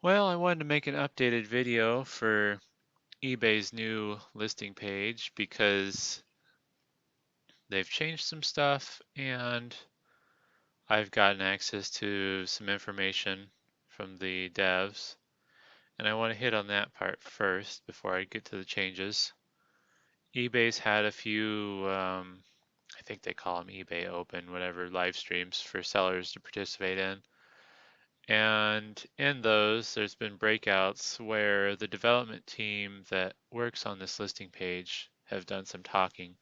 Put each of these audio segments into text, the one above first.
Well, I wanted to make an updated video for eBay's new listing page because they've changed some stuff and I've gotten access to some information from the devs. And I want to hit on that part first before I get to the changes. eBay's had a few, I think they call them eBay Open, whatever, live streams for sellers to participate in. And in those, there's been breakouts where the development team that works on this listing page have done some talking.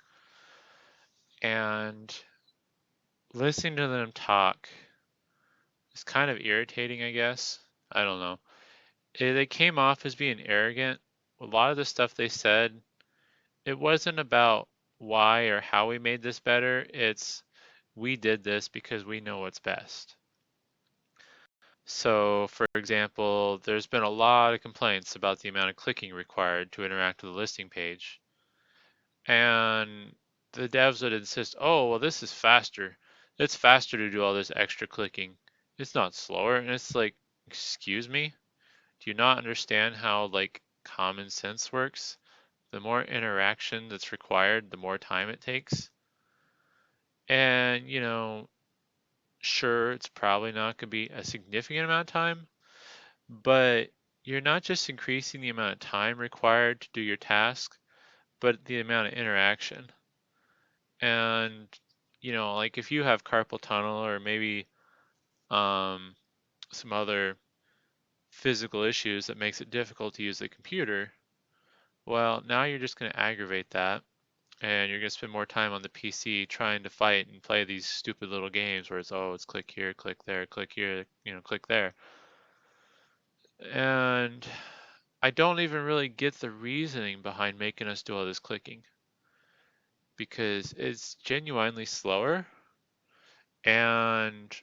And listening to them talk is kind of irritating, I guess. I don't know. They came off as being arrogant. A lot of the stuff they said, it wasn't about why or how we made this better. It's we did this because we know what's best. So, for example, there's been a lot of complaints about the amount of clicking required to interact with the listing page. And the devs would insist, oh, well, this is faster. It's faster to do all this extra clicking. It's not slower. And it's like, excuse me? Do you not understand how, like, common sense works? The more interaction that's required, the more time it takes. And, sure, it's probably not going to be a significant amount of time, but you're not just increasing the amount of time required to do your task, but the amount of interaction. And, like if you have carpal tunnel or maybe um, some other physical issues that makes it difficult to use the computer, well, now you're just going to aggravate that and you're going to spend more time on the PC trying to fight and play these stupid little games where it's click here, click there, click here, click there. And I don't even really get the reasoning behind making us do all this clicking because it's genuinely slower and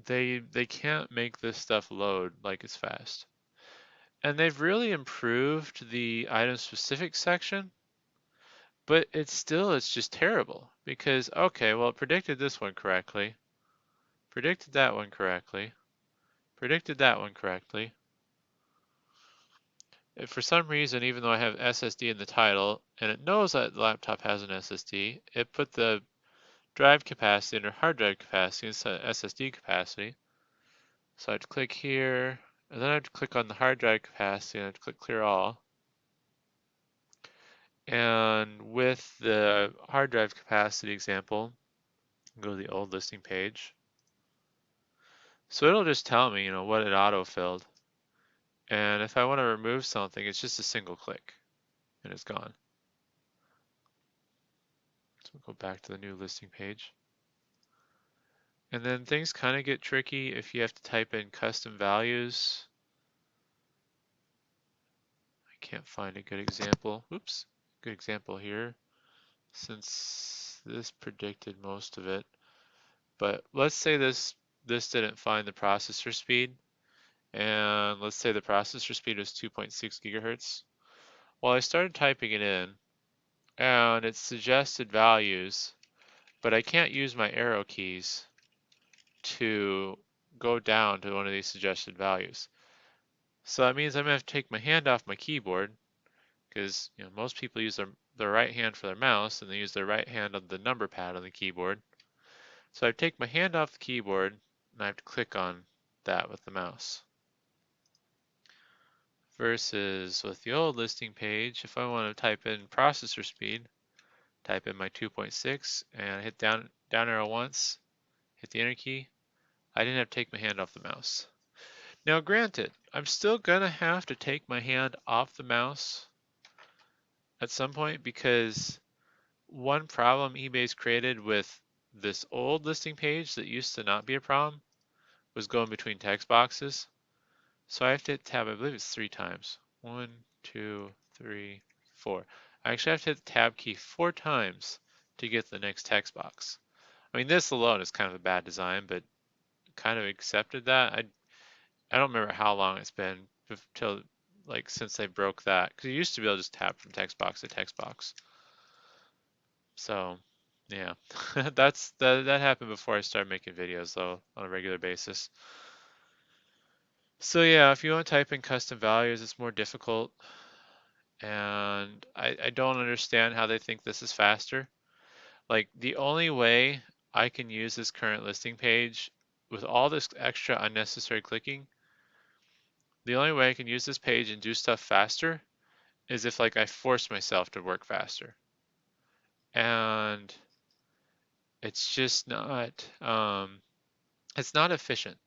they can't make this stuff load like it's fast. And they've really improved the item specific section, but it's just terrible because okay, well it predicted this one correctly, predicted that one correctly, predicted that one correctly. If for some reason, even though I have SSD in the title and it knows that the laptop has an SSD, it put the drive capacity under hard drive capacity instead of SSD capacity. So I have to click here, and then I have to click on the hard drive capacity, and I have to click clear all. And with the hard drive capacity example, go to the old listing page. So it'll just tell me, what it auto-filled. And if I want to remove something, it's just a single click, and it's gone. So we'll go back to the new listing page. And then things kind of get tricky if you have to type in custom values. I can't find a good example. Oops, good example here since this predicted most of it. But let's say this didn't find the processor speed, and let's say the processor speed was 2.6 gigahertz. Well, I started typing it in, and it suggested values, but I can't use my arrow keys to go down to one of these suggested values. So that means I'm gonna have to take my hand off my keyboard because most people use their right hand for their mouse and they use their right hand on the number pad on the keyboard. So I take my hand off the keyboard and I have to click on that with the mouse. Versus with the old listing page, if I want to type in processor speed, type in my 2.6 and hit down arrow once, hit the enter key. I didn't have to take my hand off the mouse. Now granted, I'm still gonna have to take my hand off the mouse at some point because one problem eBay's created with this old listing page that used to not be a problem was going between text boxes. So I have to hit tab, I believe it's 3 times. 1, 2, 3, 4. I actually have to hit the tab key 4 times to get the next text box. I mean, this alone is kind of a bad design, but kind of accepted that. I don't remember how long it's been till like since they broke that because you used to be able to just tap from text box to text box. So yeah, that happened before I started making videos though on a regular basis. So yeah, if you want to type in custom values, it's more difficult. And I don't understand how they think this is faster. Like the only way I can use this current listing page with all this extra unnecessary clicking, the only way I can use this page and do stuff faster is if like I force myself to work faster. And it's just not it's not efficient.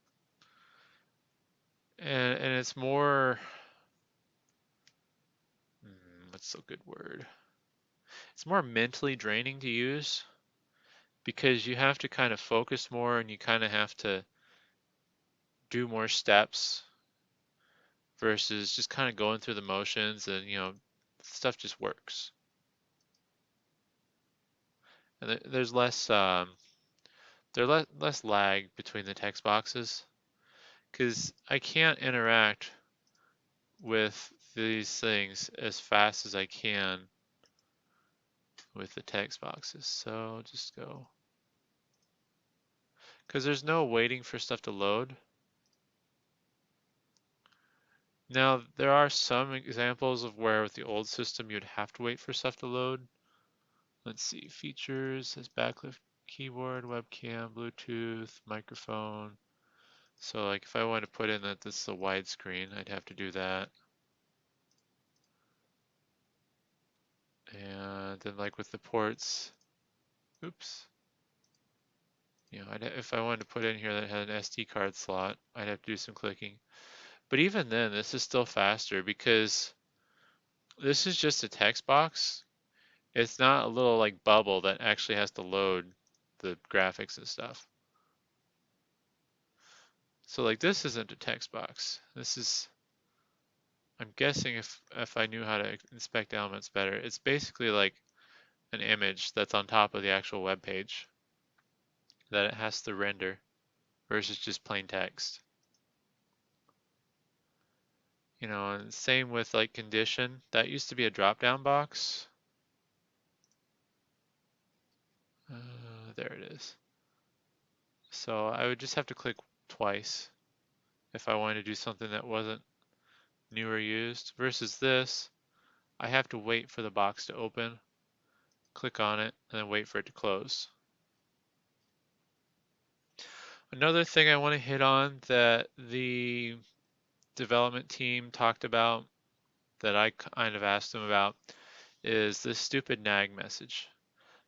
And it's more what's a good word? It's more mentally draining to use because you have to kind of focus more and you kind of have to do more steps versus just kind of going through the motions and stuff just works. And there's less lag between the text boxes because I can't interact with these things as fast as I can with the text boxes. So just go. Because there's no waiting for stuff to load. Now, there are some examples of where with the old system you'd have to wait for stuff to load. Let's see, features, says backlift keyboard, webcam, Bluetooth, microphone. So like if I want to put in that this is a widescreen, I'd have to do that. And then like with the ports, oops. If I wanted to put in here that had an SD card slot, I'd have to do some clicking. But even then, this is still faster because this is just a text box. It's not a little like bubble that actually has to load the graphics and stuff. So like this isn't a text box. This is, I'm guessing if I knew how to inspect elements better, it's basically like an image that's on top of the actual web page that it has to render versus just plain text. And same with like condition. That used to be a drop-down box. There it is. So I would just have to click twice if I wanted to do something that wasn't new or used. Versus this, I have to wait for the box to open, click on it, and then wait for it to close. Another thing I want to hit on that the development team talked about that I kind of asked them about is this stupid nag message.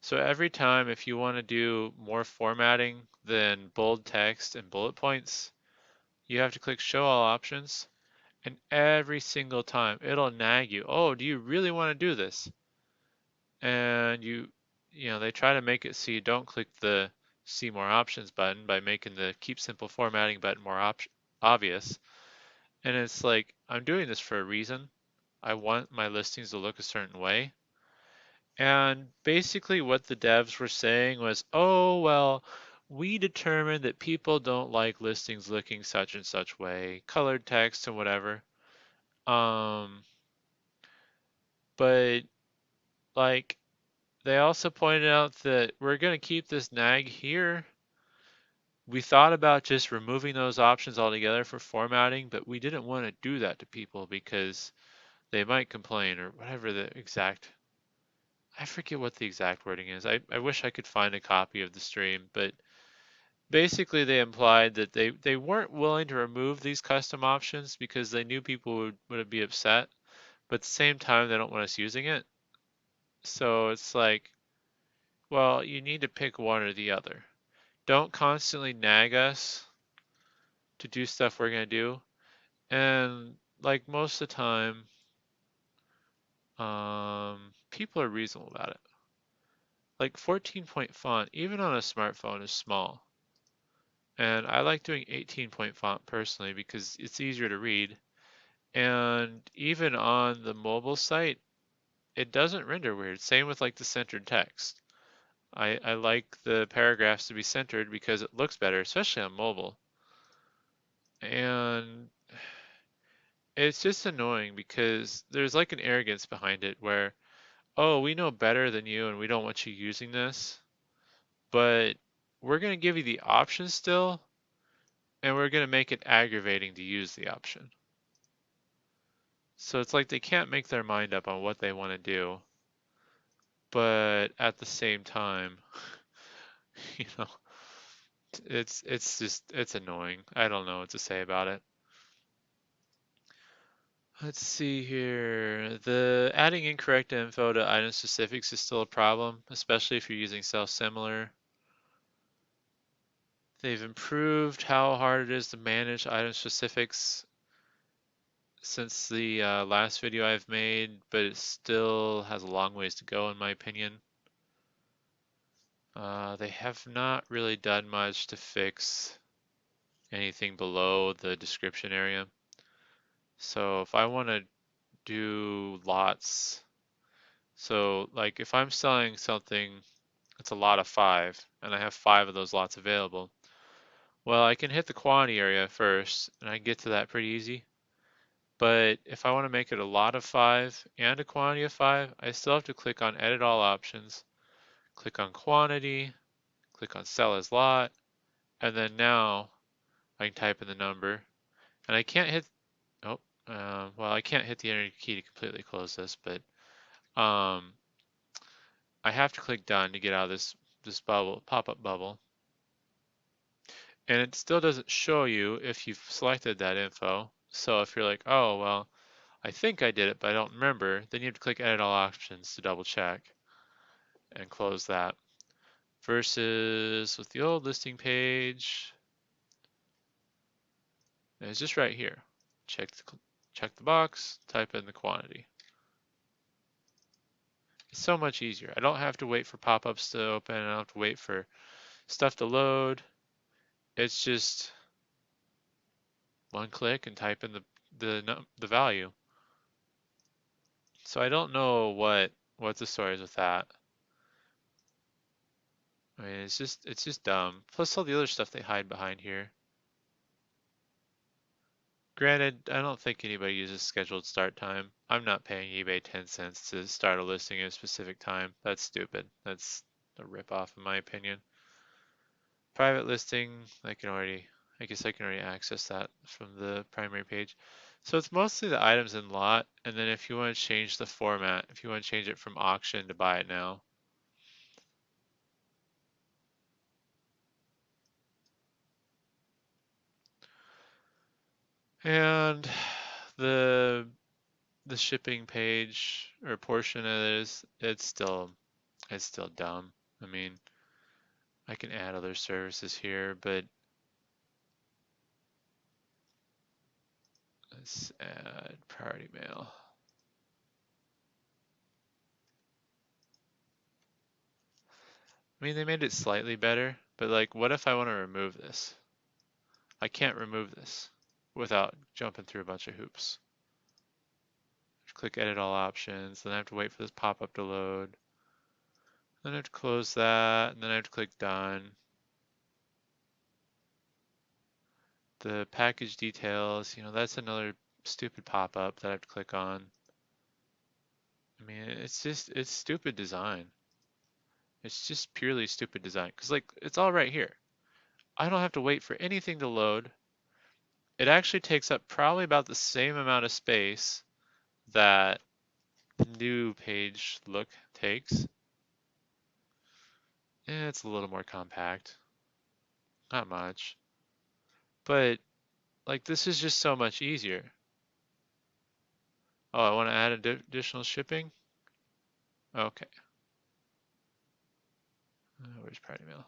So every time if you want to do more formatting than bold text and bullet points, you have to click show all options. And every single time it'll nag you. Oh, do you really want to do this? And they try to make it so you don't click the see more options button by making the keep simple formatting button more obvious. And it's like, I'm doing this for a reason. I want my listings to look a certain way. And basically what the devs were saying was, oh, well, we determined that people don't like listings looking such and such way, colored text and whatever. Um, but like they also pointed out that we're going to keep this nag here. We thought about just removing those options altogether for formatting, but we didn't want to do that to people because they might complain or whatever the exact, I forget what the exact wording is. I wish I could find a copy of the stream, but basically they implied that they weren't willing to remove these custom options because they knew people would be upset, but at the same time they don't want us using it. So it's like, well, you need to pick one or the other. Don't constantly nag us to do stuff we're going to do. And like most of the time, people are reasonable about it. Like 14-point font, even on a smartphone, is small. And I like doing 18-point font personally because it's easier to read. And even on the mobile site, it doesn't render weird. Same with like the centered text. I like the paragraphs to be centered because it looks better, especially on mobile. And it's just annoying because there's like an arrogance behind it where, oh, we know better than you and we don't want you using this, but we're going to give you the option still. and we're going to make it aggravating to use the option. So it's like they can't make their mind up on what they want to do, but at the same time, you know, it's annoying. I don't know what to say about it. Let's see here. The adding incorrect info to item specifics is still a problem, especially if you're using self-similar. They've improved how hard it is to manage item specifics since the last video I've made, but it still has a long ways to go in my opinion. They have not really done much to fix anything below the description area. So if I want to do lots, so like if I'm selling something, it's a lot of 5, and I have 5 of those lots available, well, I can hit the quantity area first, and I can get to that pretty easy. But if I want to make it a lot of 5 and a quantity of 5, I still have to click on Edit All Options, click on Quantity, click on Sell as Lot, and then now I can type in the number. And I can't hit, oh, well, I can't hit the Enter key to completely close this, but um, I have to click Done to get out of this bubble, pop-up bubble. And it still doesn't show you if you've selected that info. So if you're like, oh, well, I think I did it, but I don't remember, then you have to click Edit All Options to double check and close that. Versus with the old listing page, it's just right here. Check the box, type in the quantity. It's so much easier. I don't have to wait for pop-ups to open. I don't have to wait for stuff to load. It's just one click and type in the value. So I don't know what the story is with that. I mean, it's just dumb. Plus all the other stuff they hide behind here. Granted, I don't think anybody uses scheduled start time. I'm not paying eBay 10 cents to start a listing at a specific time. That's stupid. That's a ripoff in my opinion. Private listing, I guess I can already access that from the primary page. So it's mostly the items in lot, and then if you want to change the format, if you want to change it from auction to buy it now. And the shipping page or portion of it it's still dumb. I mean, I can add other services here, but let's add priority mail. I mean, they made it slightly better, but like, what if I want to remove this? I can't remove this without jumping through a bunch of hoops. Click edit all options, then I have to wait for this pop-up to load. Then I have to close that, and then I have to click done. The package details, that's another stupid pop-up that I have to click on. I mean, it's stupid design. It's just purely stupid design. Because, like, it's all right here. I don't have to wait for anything to load. It actually takes up probably about the same amount of space that the new page look takes. It's a little more compact. Not much. But, like, this is just so much easier. Oh, I want to add additional shipping? Okay. Where's priority mail?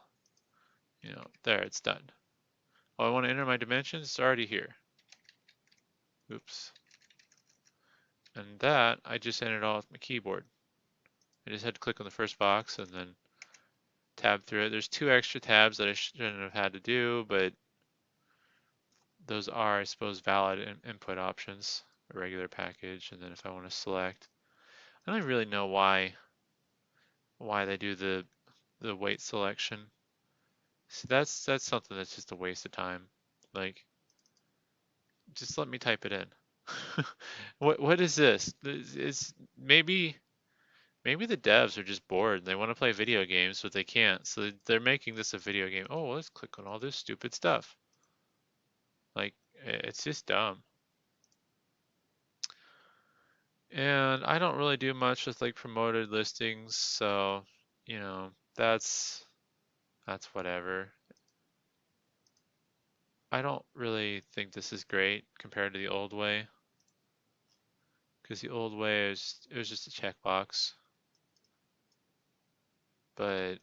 There, it's done. Oh, I want to enter my dimensions? It's already here. Oops. And that, I just entered all with my keyboard. I just had to click on the first box and then tab through it. There's 2 extra tabs that I shouldn't have had to do, but those are, I suppose, valid input options. A regular package, and then if I want to select, I don't really know why they do the weight selection. See, that's something that's just a waste of time. Like, just let me type it in. What is this? It's maybe the devs are just bored and they want to play video games, but they can't. So they're making this a video game. Oh, let's click on all this stupid stuff. It's just dumb. And I don't really do much with like promoted listings, so that's whatever. I don't really think this is great compared to the old way, because the old way it was just a checkbox, but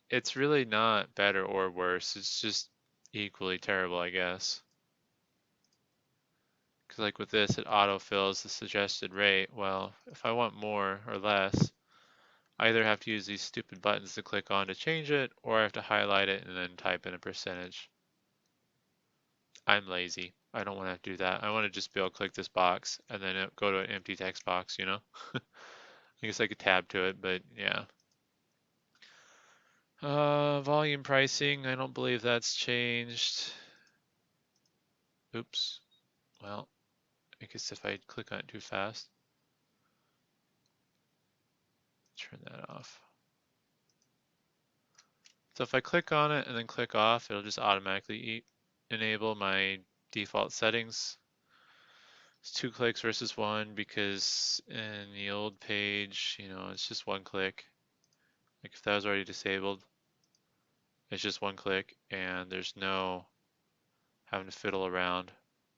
it's really not better or worse. It's just equally terrible, I guess. Because like with this, it autofills the suggested rate. Well, if I want more or less, I either have to use these stupid buttons to click on to change it, or I have to highlight it and then type in a percentage. I'm lazy. I don't want to do that. I want to just be able to click this box and then go to an empty text box, I guess I could tab to it, but yeah. Volume pricing, I don't believe that's changed. Oops. Well, I guess if I click on it too fast, turn that off. So if I click on it and then click off, it'll just automatically enable my default settings. It's 2 clicks versus 1 because in the old page, it's just 1 click. Like if that was already disabled, it's just 1 click and there's no having to fiddle around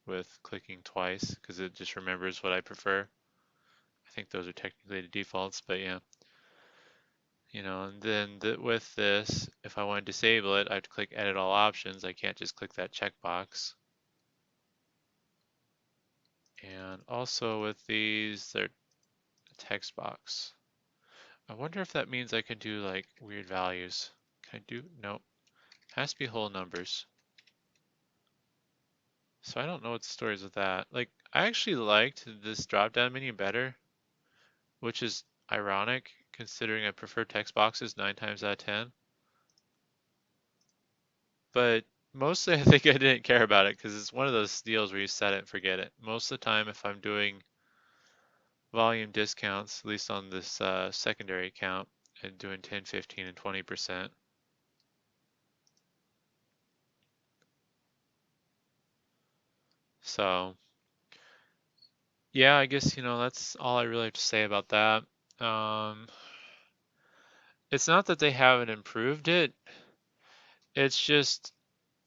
with clicking twice because it just remembers what I prefer. I think those are technically the defaults, but yeah. And then with this, if I want to disable it, I have to click edit all options. I can't just click that checkbox. And also with these, they're a text box. I wonder if that means I can do like weird values. Can I do? Nope. Has to be whole numbers. So I don't know what the story is with that. Like, I actually liked this drop-down menu better, which is ironic considering I prefer text boxes 9 times out of 10. But mostly I think I didn't care about it because it's one of those deals where you set it and forget it. Most of the time, if I'm doing volume discounts, at least on this secondary account, and doing 10, 15, and 20%. So yeah, I guess, that's all I really have to say about that. Um, it's not that they haven't improved it. It's just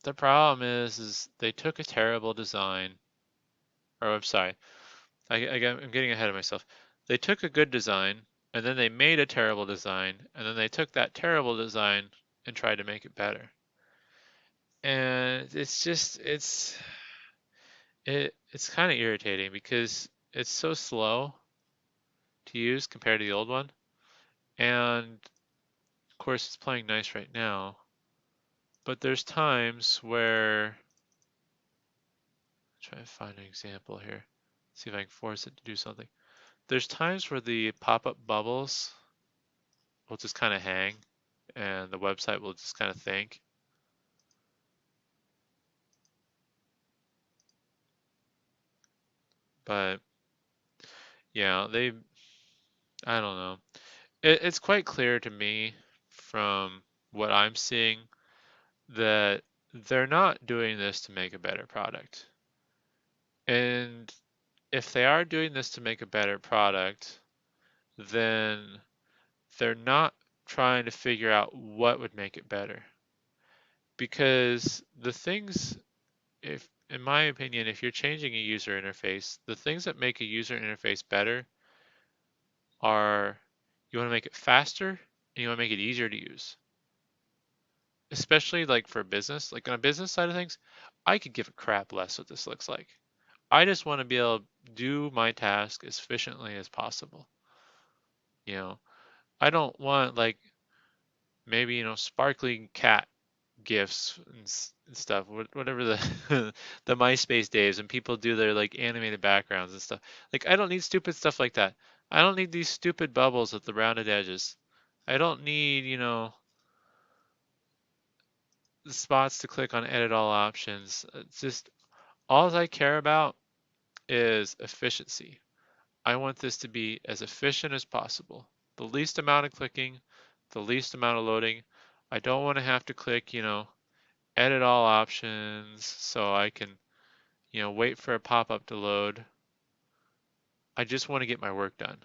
the problem is they took a terrible design, or I'm sorry, I'm getting ahead of myself. They took a good design and then they made a terrible design and then they took that terrible design and tried to make it better. And it's kind of irritating because it's so slow to use compared to the old one. And of course it's playing nice right now, but there's times where try to find an example here. See if I can force it to do something. There's times where the pop-up bubbles will just kind of hang and the website will just kind of think. But yeah, I don't know. It's quite clear to me from what I'm seeing that they're not doing this to make a better product. And if they are doing this to make a better product, then they're not trying to figure out what would make it better. Because the things, if in my opinion, if you're changing a user interface, the things that make a user interface better are you want to make it faster and you want to make it easier to use. Especially like for business, like on a business side of things, I could give a crap less what this looks like. I just want to be able to do my task as efficiently as possible. You know, I don't want like maybe, sparkling cat gifs and stuff, whatever the the MySpace days and people do their like animated backgrounds and stuff. Like I don't need stupid stuff like that. I don't need these stupid bubbles at the rounded edges. I don't need, the spots to click on edit all options. It's just all I care about is efficiency. I want this to be as efficient as possible. The least amount of clicking, the least amount of loading. I don't want to have to click, edit all options so I can, wait for a pop-up to load. I just want to get my work done.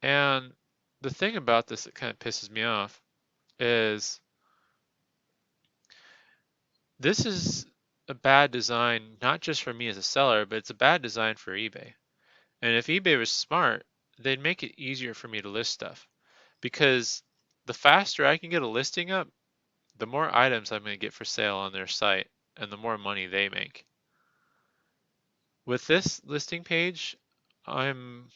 And the thing about this that kind of pisses me off is this is a bad design, not just for me as a seller, but it's a bad design for eBay. And if eBay was smart, they'd make it easier for me to list stuff. Because the faster I can get a listing up, the more items I'm going to get for sale on their site and the more money they make. With this listing page, I'm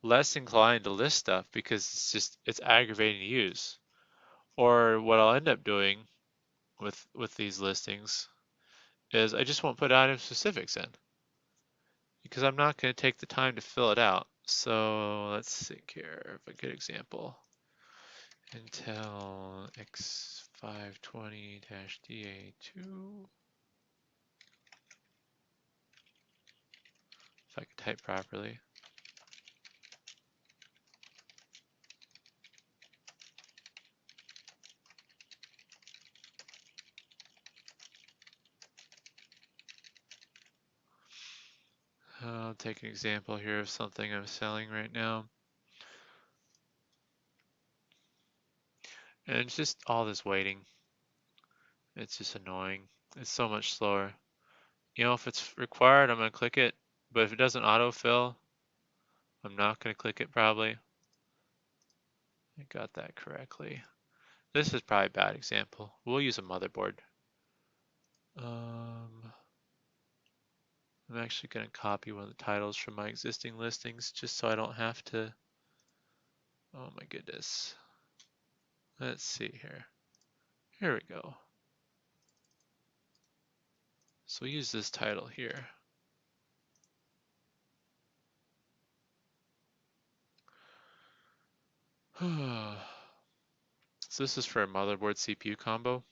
less inclined to list stuff because it's aggravating to use. Or what I'll end up doing with these listings is I just won't put item specifics in because I'm not going to take the time to fill it out. So let's think here of a good example. Intel X520-DA2. If I could type properly. I'll take an example here of something I'm selling right now. And it's just all this waiting. It's just annoying. It's so much slower. If it's required, I'm going to click it. But if it doesn't autofill, I'm not going to click it probably. I got that correctly. This is probably a bad example. We'll use a motherboard. I'm actually going to copy one of the titles from my existing listings just so I don't have to. Oh my goodness. Let's see here. Here we go. So we'll use this title here. So this is for a motherboard CPU combo.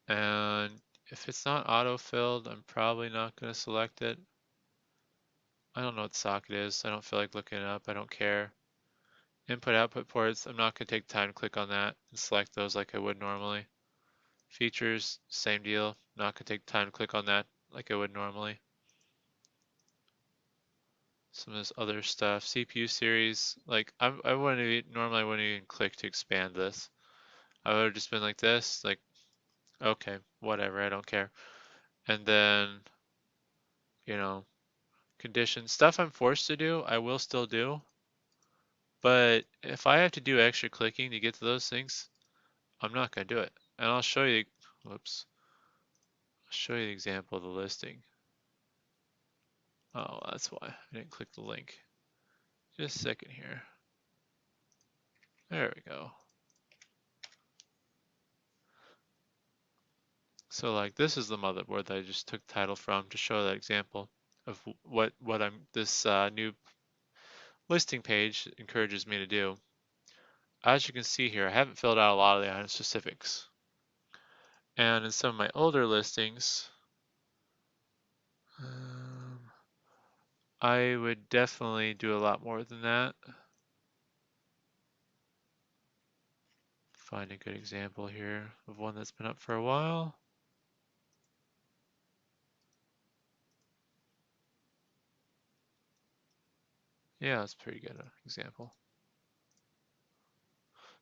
And if it's not auto-filled, I'm probably not going to select it. I don't know what the socket is. I don't feel like looking it up. I don't care. Input output ports, I'm not going to take the time to click on that and select those like I would normally. Features, same deal. Not going to take the time to click on that like I would normally. Some of this other stuff. CPU series, like I wouldn't normally I wouldn't even click to expand this. I would have just been like this, like, okay, whatever, I don't care. And then, you know, conditions, stuff I'm forced to do, I will still do. But if I have to do extra clicking to get to those things, I'm not going to do it. And I'll show you, whoops, I'll show you the example of the listing. Oh, that's why I didn't click the link. Just a second here. There we go. So like this is the motherboard that I just took the title from to show that example of what this new listing page encourages me to do. As you can see here, I haven't filled out a lot of the item specifics. And in some of my older listings, I would definitely do a lot more than that. Find a good example here of one that's been up for a while. Yeah, that's a pretty good example.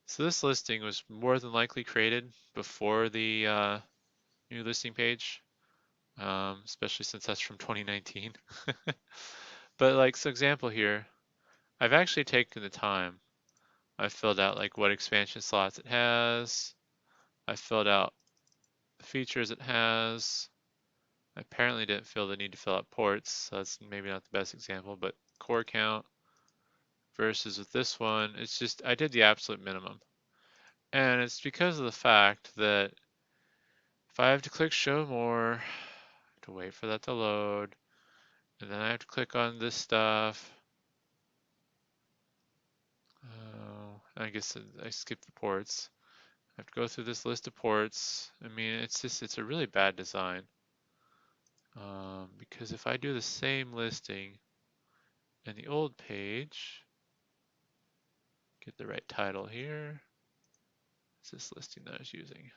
So this listing was more than likely created before the new listing page, especially since that's from 2019. But like, so example here, I've actually taken the time. I've filled out like what expansion slots it has. I filled out the features it has. I apparently didn't feel the need to fill out ports, so that's maybe not the best example, but core count versus with this one, it's just, I did the absolute minimum. And it's because of the fact that if I have to click show more, I have to wait for that to load, and then I have to click on this stuff. I guess I skipped the ports. I have to go through this list of ports. I mean, it's a really bad design. Because if I do the same listing in the old page, get the right title here. It's this listing that I was using.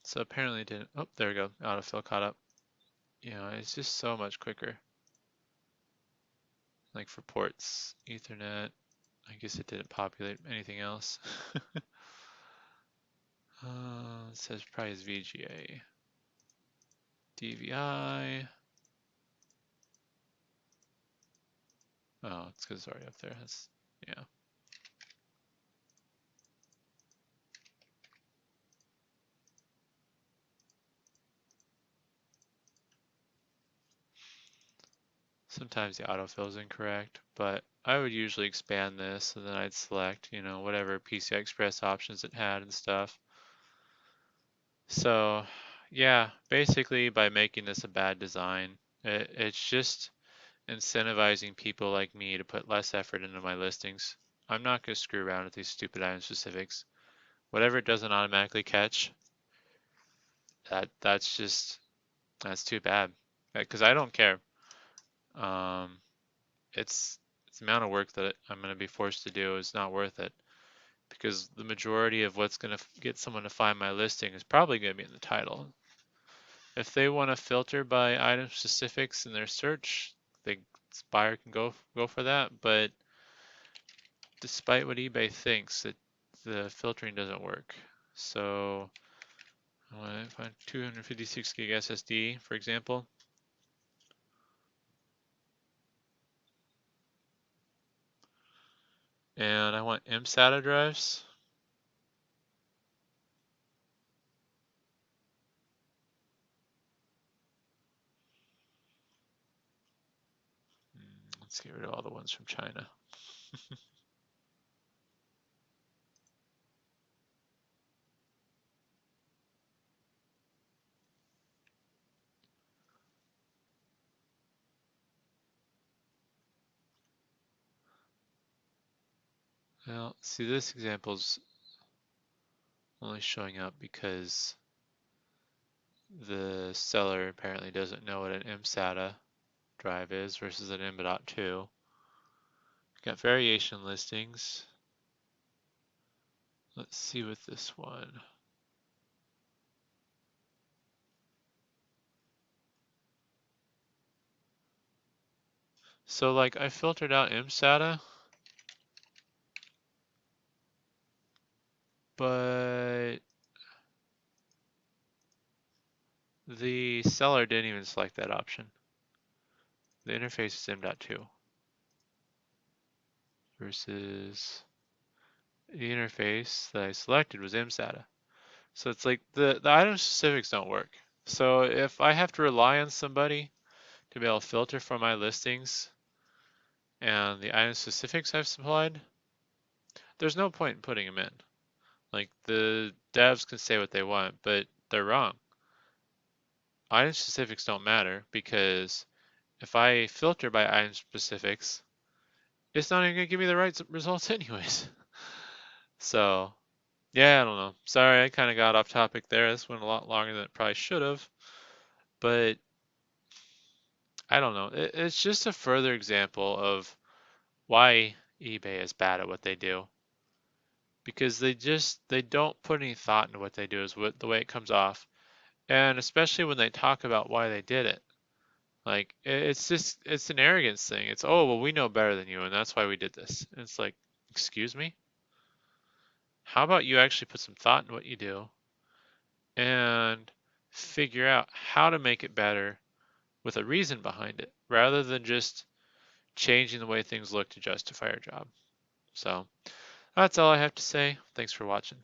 So apparently it didn't. Oh, there we go. Autofill caught up. Yeah, it's just so much quicker. Like for ports, Ethernet. I guess it didn't populate anything else. It says price VGA. DVI. Oh, it's because it's already up there. That's, yeah. Sometimes the autofill is incorrect, but I would usually expand this and then I'd select, whatever PCI Express options it had and stuff. So, yeah, basically by making this a bad design, it's just incentivizing people like me to put less effort into my listings. I'm not going to screw around with these stupid item specifics. Whatever it doesn't automatically catch, that's too bad. Because I don't care. Um, it's the amount of work that I'm going to be forced to do is not worth it. Because the majority of what's going to get someone to find my listing is probably going to be in the title. If they want to filter by item specifics in their search, the buyer can go for that. But despite what eBay thinks, the filtering doesn't work. So I want to find 256 gig SSD, for example. And I want mSATA drives. Let's get rid of all the ones from China. Well, see, this example's only showing up because the seller apparently doesn't know what an mSATA drive is versus an M.2. Got variation listings. Let's see with this one. So like I filtered out mSATA, but the seller didn't even select that option. The interface is M.2 versus the interface that I selected was mSATA. So it's like the item specifics don't work. So if I have to rely on somebody to be able to filter for my listings and the item specifics I've supplied, there's no point in putting them in. Like the devs can say what they want, but they're wrong. Item specifics don't matter because if I filter by item specifics, it's not even gonna give me the right results anyways. So yeah, I don't know. Sorry, I kind of got off topic there. This went a lot longer than it probably should have, but I don't know. It's just a further example of why eBay is bad at what they do because they don't put any thought into what they do is what the way it comes off, and especially when they talk about why they did it. Like it's an arrogance thing. It's, oh well, we know better than you and that's why we did this. And it's like, excuse me? How about you actually put some thought in what you do and figure out how to make it better with a reason behind it rather than just changing the way things look to justify your job. So that's all I have to say. Thanks for watching.